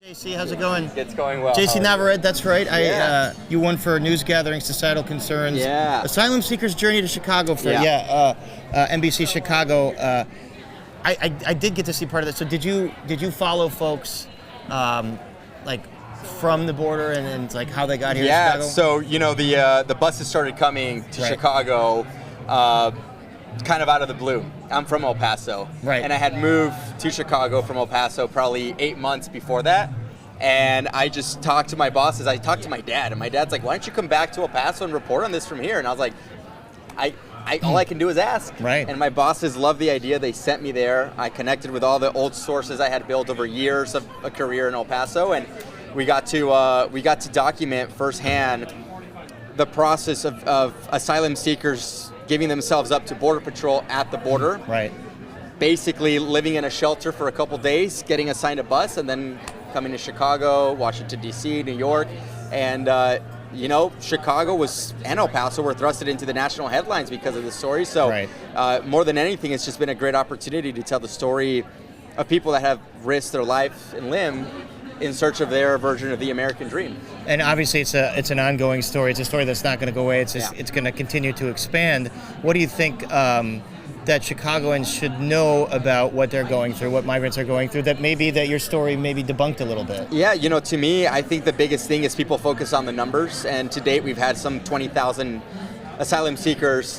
JC, how's it going? It's going well. JC Navarrete, that's right. Yeah. You won for News Gathering, Societal Concerns. Yeah. Asylum Seekers Journey to Chicago for NBC Chicago. I did get to see part of this. So did you follow folks like from the border and like how they got here to Chicago? So the buses started coming to Chicago kind of out of the blue. I'm from El Paso. Right. And I had moved to Chicago from El Paso probably 8 months before that. And I just talked to my bosses. I talked to my dad, and my dad's like, "Why don't you come back to El Paso and report on this from here?" And I was like, all I can do is ask. Right. And my bosses loved the idea. They sent me there. I connected with all the old sources I had built over years of a career in El Paso, and we got to document firsthand the process of asylum seekers giving themselves up to Border Patrol at the border. Right. Basically living in a shelter for a couple days, getting assigned a bus, and then coming to Chicago, Washington, D.C., New York. And, Chicago and El Paso were thrusted into the national headlines because of this story. So more than anything, it's just been a great opportunity to tell the story of people that have risked their life and limb in search of their version of the American dream. And obviously it's an ongoing story. It's a story that's not going to go away. It's going to continue to expand. What do you think that Chicagoans should know about what they're going through, what migrants are going through, that your story maybe debunked a little bit? Yeah, to me, I think the biggest thing is people focus on the numbers. And to date, we've had some 20,000 asylum seekers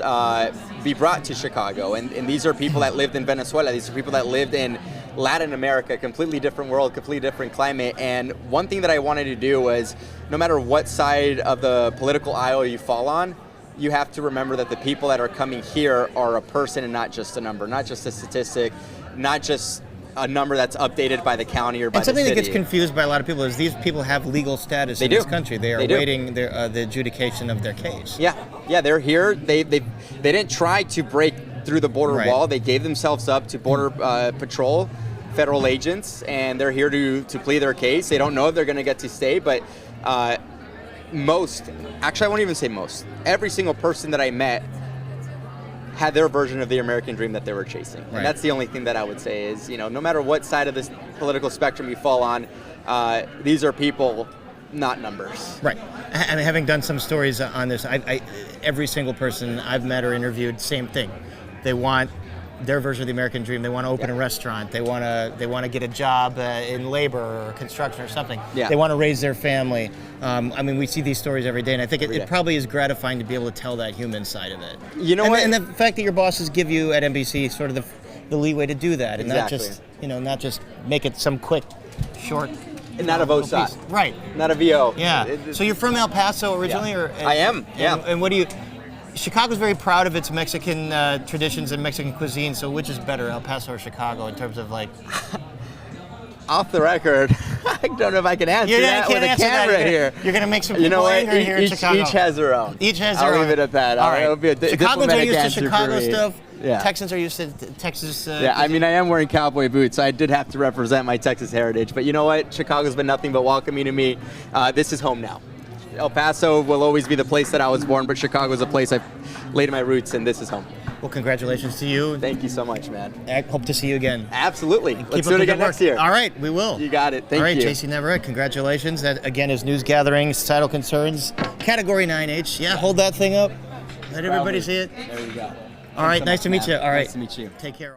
be brought to Chicago. And these are people that lived in Venezuela. These are people that lived in Latin America, completely different world, completely different climate. And one thing that I wanted to do was, no matter what side of the political aisle you fall on, you have to remember that the people that are coming here are a person and not just a number, not just a statistic, not just a number that's updated by the county or by the city. And something that gets confused by a lot of people is these people have legal status in this country. They are awaiting the adjudication of their case. Yeah, they're here. They didn't try to break through the border wall. They gave themselves up to Border Patrol, federal agents, and they're here to plead their case. They don't know if they're going to get to stay, but I won't even say most, every single person that I met had their version of the American dream that they were chasing. And that's the only thing that I would say is, no matter what side of this political spectrum you fall on, these are people, not numbers. Right. And having done some stories on this, every single person I've met or interviewed, same thing. They want their version of the American dream. They want to open a restaurant. They want to get a job in labor or construction or something. Yeah. They want to raise their family. We see these stories every day, and I think it probably is gratifying to be able to tell that human side of it. And the fact that your bosses give you at NBC sort of the leeway to do that, and not just make it some quick, short. And not a VO Right. Not a VO. Yeah. So you're from El Paso originally, or I am. Yeah. And what do you? Chicago's very proud of its Mexican traditions and Mexican cuisine, so which is better, El Paso or Chicago, in terms of like... Off the record, I don't know if I can answer that with a camera here. You're going to make some people angry here in Chicago. Each has their own. I'll leave it at that. All right. It'll be a Chicagoans are used to Chicago stuff. Yeah. Texans are used to Texas. I am wearing cowboy boots, so I did have to represent my Texas heritage. But you know what? Chicago's been nothing but welcoming to me. This is home now. El Paso will always be the place that I was born, but Chicago is a place I've laid my roots, and this is home. Well, congratulations to you. Thank you so much, man. I hope to see you again. Absolutely. Let's do it again next year. All right, we will. You got it. Thank you. All right, JC Navarrete, congratulations. That, again, is News Gathering, Societal Concerns, Category 9H. Yeah, hold that thing up. Let everybody see it. There you go. All right, nice to meet you. All right. Nice to meet you. Take care.